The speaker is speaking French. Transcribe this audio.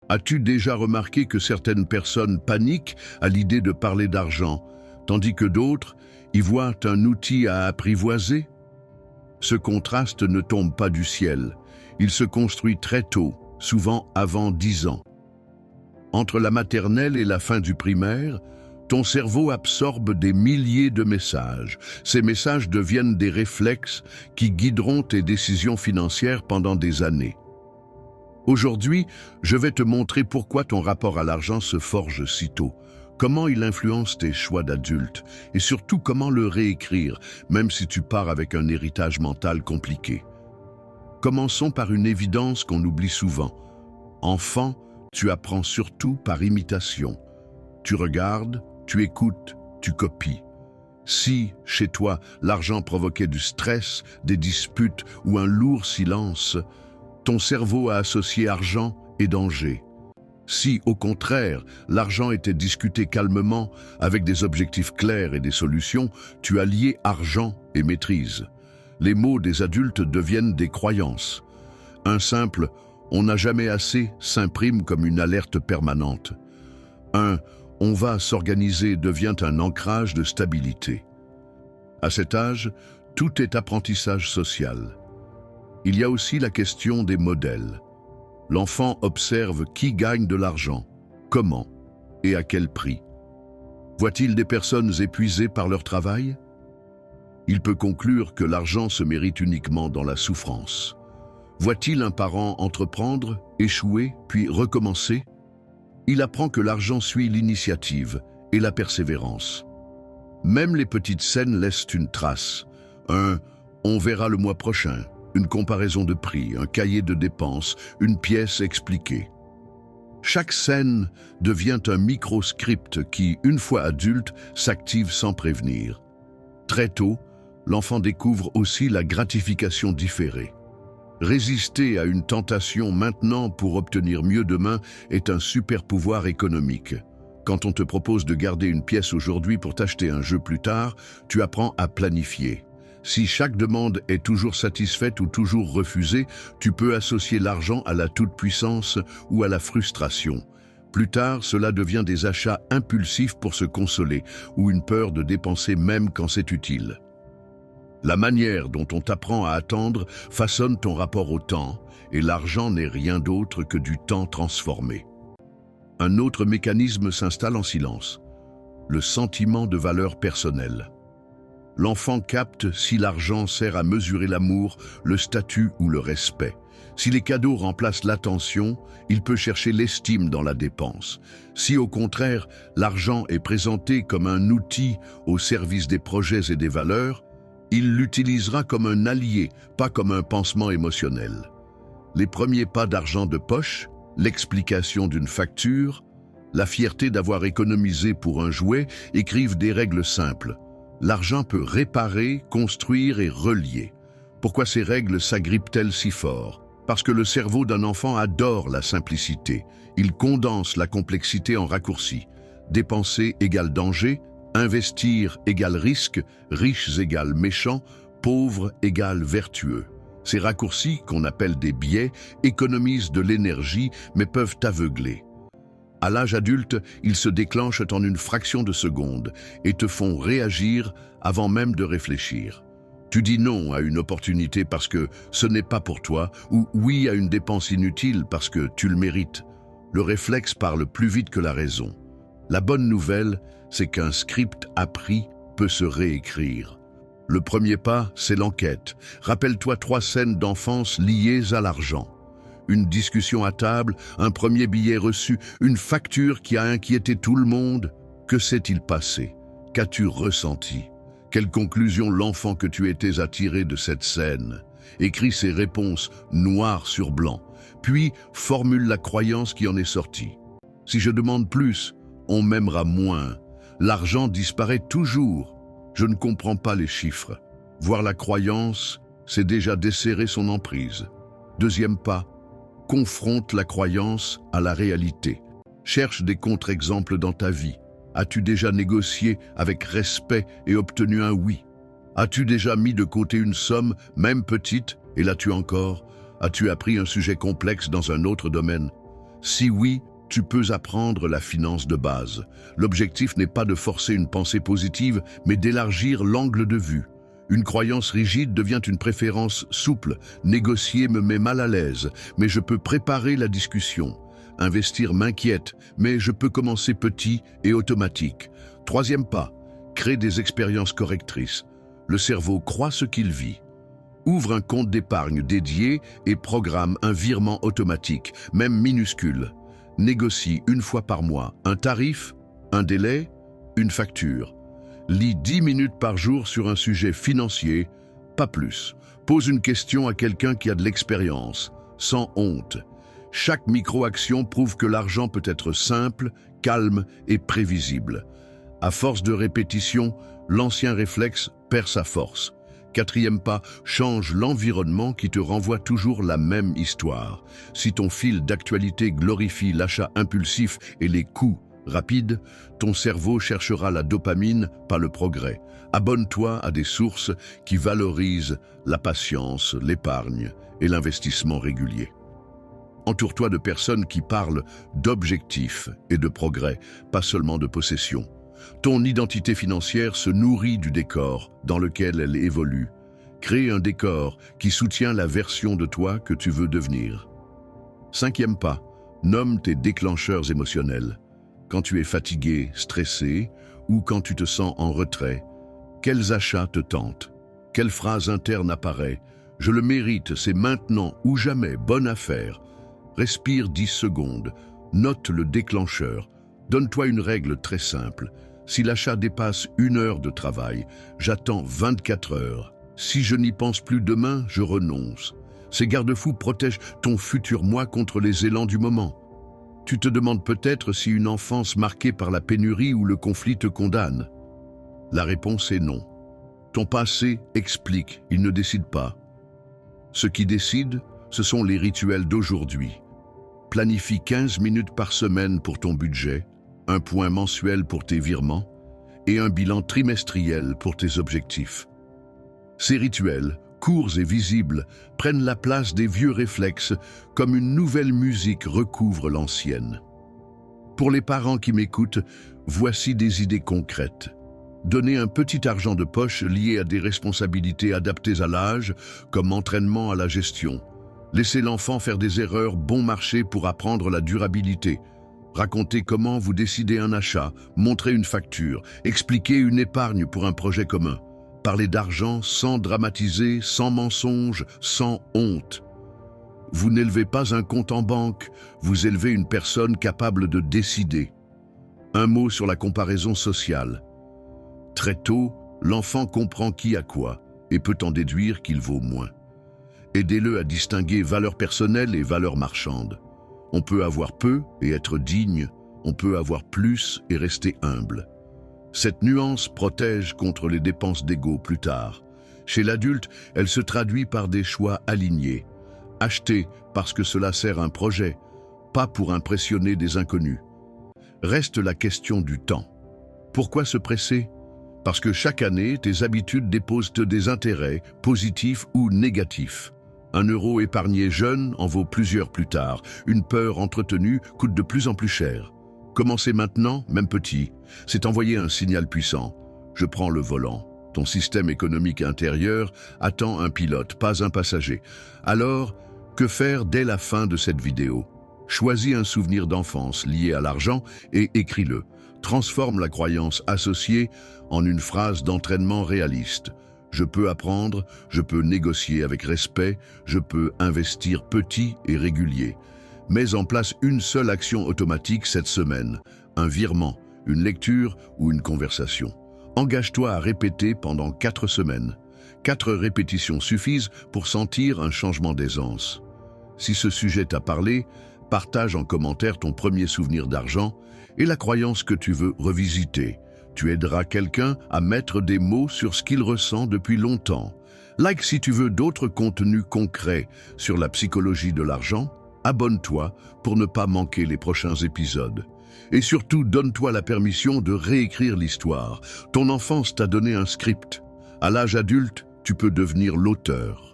As-tu déjà remarqué que certaines personnes paniquent à l'idée de parler d'argent, tandis que d'autres y voient un outil à apprivoiser? Ce contraste ne tombe pas du ciel. Il se construit très tôt, souvent avant 10 ans. Entre la maternelle et la fin du primaire, ton cerveau absorbe des milliers de messages. Ces messages deviennent des réflexes qui guideront tes décisions financières pendant des années. Aujourd'hui, je vais te montrer pourquoi ton rapport à l'argent se forge si tôt, comment il influence tes choix d'adulte et surtout comment le réécrire, même si tu pars avec un héritage mental compliqué. Commençons par une évidence qu'on oublie souvent. Enfant, tu apprends surtout par imitation. Tu regardes, tu écoutes, tu copies. Si, chez toi, l'argent provoquait du stress, des disputes ou un lourd silence, ton cerveau a associé argent et danger. Si, au contraire, l'argent était discuté calmement, avec des objectifs clairs et des solutions, tu as lié argent et maîtrise. Les mots des adultes deviennent des croyances. Un simple « on n'a jamais assez » s'imprime comme une alerte permanente. Un « on va s'organiser » devient un ancrage de stabilité. À cet âge, tout est apprentissage social. Il y a aussi la question des modèles. L'enfant observe qui gagne de l'argent, comment et à quel prix. Voit-il des personnes épuisées par leur travail? Il peut conclure que l'argent se mérite uniquement dans la souffrance. Voit-il un parent entreprendre, échouer, puis recommencer? Il apprend que l'argent suit l'initiative et la persévérance. Même les petites scènes laissent une trace. « on verra le mois prochain », une comparaison de prix, un cahier de dépenses, une pièce expliquée. Chaque scène devient un micro-script qui, une fois adulte, s'active sans prévenir. Très tôt, l'enfant découvre aussi la gratification différée. Résister à une tentation maintenant pour obtenir mieux demain est un super pouvoir économique. Quand on te propose de garder une pièce aujourd'hui pour t'acheter un jeu plus tard, tu apprends à planifier. Si chaque demande est toujours satisfaite ou toujours refusée, tu peux associer l'argent à la toute-puissance ou à la frustration. Plus tard, cela devient des achats impulsifs pour se consoler ou une peur de dépenser même quand c'est utile. La manière dont on t'apprend à attendre façonne ton rapport au temps, et l'argent n'est rien d'autre que du temps transformé. Un autre mécanisme s'installe en silence, le sentiment de valeur personnelle. L'enfant capte si l'argent sert à mesurer l'amour, le statut ou le respect. Si les cadeaux remplacent l'attention, il peut chercher l'estime dans la dépense. Si au contraire, l'argent est présenté comme un outil au service des projets et des valeurs, il l'utilisera comme un allié, pas comme un pansement émotionnel. Les premiers pas d'argent de poche, l'explication d'une facture, la fierté d'avoir économisé pour un jouet écrivent des règles simples. L'argent peut réparer, construire et relier. Pourquoi ces règles s'agrippent-elles si fort? Parce que le cerveau d'un enfant adore la simplicité. Il condense la complexité en raccourcis. Dépenser égale danger, investir égale risque, riches égale méchants, pauvres égale vertueux. Ces raccourcis, qu'on appelle des biais, économisent de l'énergie mais peuvent aveugler. À l'âge adulte, ils se déclenchent en une fraction de seconde et te font réagir avant même de réfléchir. Tu dis non à une opportunité parce que ce n'est pas pour toi ou oui à une dépense inutile parce que tu le mérites. Le réflexe parle plus vite que la raison. La bonne nouvelle, c'est qu'un script appris peut se réécrire. Le premier pas, c'est l'enquête. Rappelle-toi 3 scènes d'enfance liées à l'argent. Une discussion à table, un premier billet reçu, une facture qui a inquiété tout le monde. Que s'est-il passé? Qu'as-tu ressenti? Quelle conclusion l'enfant que tu étais a tiré de cette scène? Écris ses réponses noir sur blanc, puis formule la croyance qui en est sortie. Si je demande plus, on m'aimera moins. L'argent disparaît toujours. Je ne comprends pas les chiffres. Voir la croyance, c'est déjà desserrer son emprise. Deuxième pas, confronte la croyance à la réalité. Cherche des contre-exemples dans ta vie. As-tu déjà négocié avec respect et obtenu un oui? As-tu déjà mis de côté une somme, même petite, et l'as-tu encore? As-tu appris un sujet complexe dans un autre domaine? Si oui, tu peux apprendre la finance de base. L'objectif n'est pas de forcer une pensée positive, mais d'élargir l'angle de vue. Une croyance rigide devient une préférence souple. Négocier me met mal à l'aise, mais je peux préparer la discussion. Investir m'inquiète, mais je peux commencer petit et automatique. Troisième pas, crée des expériences correctrices. Le cerveau croit ce qu'il vit. Ouvre un compte d'épargne dédié et programme un virement automatique, même minuscule. Négocie une fois par mois un tarif, un délai, une facture. Lis 10 minutes par jour sur un sujet financier, pas plus. Pose une question à quelqu'un qui a de l'expérience, sans honte. Chaque micro-action prouve que l'argent peut être simple, calme et prévisible. À force de répétition, l'ancien réflexe perd sa force. Quatrième pas, change l'environnement qui te renvoie toujours la même histoire. Si ton fil d'actualité glorifie l'achat impulsif et les coûts rapides, ton cerveau cherchera la dopamine, pas le progrès. Abonne-toi à des sources qui valorisent la patience, l'épargne et l'investissement régulier. Entoure-toi de personnes qui parlent d'objectifs et de progrès, pas seulement de possession. Ton identité financière se nourrit du décor dans lequel elle évolue. Crée un décor qui soutient la version de toi que tu veux devenir. Cinquième pas, nomme tes déclencheurs émotionnels. Quand tu es fatigué, stressé ou quand tu te sens en retrait, quels achats te tentent? Quelle phrase interne apparaît? Je le mérite, c'est maintenant ou jamais, bonne affaire. Respire 10 secondes, note le déclencheur. Donne-toi une règle très simple. Si l'achat dépasse 1 heure de travail, j'attends 24 heures. Si je n'y pense plus demain, je renonce. Ces garde-fous protègent ton futur moi contre les élans du moment. Tu te demandes peut-être si une enfance marquée par la pénurie ou le conflit te condamne. La réponse est non. Ton passé explique, il ne décide pas. Ce qui décide, ce sont les rituels d'aujourd'hui. Planifie 15 minutes par semaine pour ton budget, un point mensuel pour tes virements et un bilan trimestriel pour tes objectifs. Ces rituels, courts et visibles, prennent la place des vieux réflexes comme une nouvelle musique recouvre l'ancienne. Pour les parents qui m'écoutent, voici des idées concrètes. Donnez un petit argent de poche lié à des responsabilités adaptées à l'âge, comme entraînement à la gestion. Laissez l'enfant faire des erreurs bon marché pour apprendre la durabilité. Racontez comment vous décidez un achat, montrez une facture, expliquez une épargne pour un projet commun. Parlez d'argent sans dramatiser, sans mensonge, sans honte. Vous n'élevez pas un compte en banque, vous élevez une personne capable de décider. Un mot sur la comparaison sociale. Très tôt, l'enfant comprend qui a quoi et peut en déduire qu'il vaut moins. Aidez-le à distinguer valeurs personnelles et valeurs marchandes. On peut avoir peu et être digne, on peut avoir plus et rester humble. Cette nuance protège contre les dépenses d'ego plus tard. Chez l'adulte, elle se traduit par des choix alignés. Acheter parce que cela sert un projet, pas pour impressionner des inconnus. Reste la question du temps. Pourquoi se presser? Parce que chaque année, tes habitudes déposent des intérêts, positifs ou négatifs. 1 euro épargné jeune en vaut plusieurs plus tard. Une peur entretenue coûte de plus en plus cher. Commencer maintenant, même petit, c'est envoyer un signal puissant. Je prends le volant. Ton système économique intérieur attend un pilote, pas un passager. Alors, que faire dès la fin de cette vidéo? Choisis un souvenir d'enfance lié à l'argent et écris-le. Transforme la croyance associée en une phrase d'entraînement réaliste. Je peux apprendre, je peux négocier avec respect, je peux investir petit et régulier. Mets en place une seule action automatique cette semaine, un virement, une lecture ou une conversation. Engage-toi à répéter pendant 4 semaines. 4 répétitions suffisent pour sentir un changement d'aisance. Si ce sujet t'a parlé, partage en commentaire ton premier souvenir d'argent et la croyance que tu veux revisiter. Tu aideras quelqu'un à mettre des mots sur ce qu'il ressent depuis longtemps. Like si tu veux d'autres contenus concrets sur la psychologie de l'argent. Abonne-toi pour ne pas manquer les prochains épisodes. Et surtout, donne-toi la permission de réécrire l'histoire. Ton enfance t'a donné un script. À l'âge adulte, tu peux devenir l'auteur.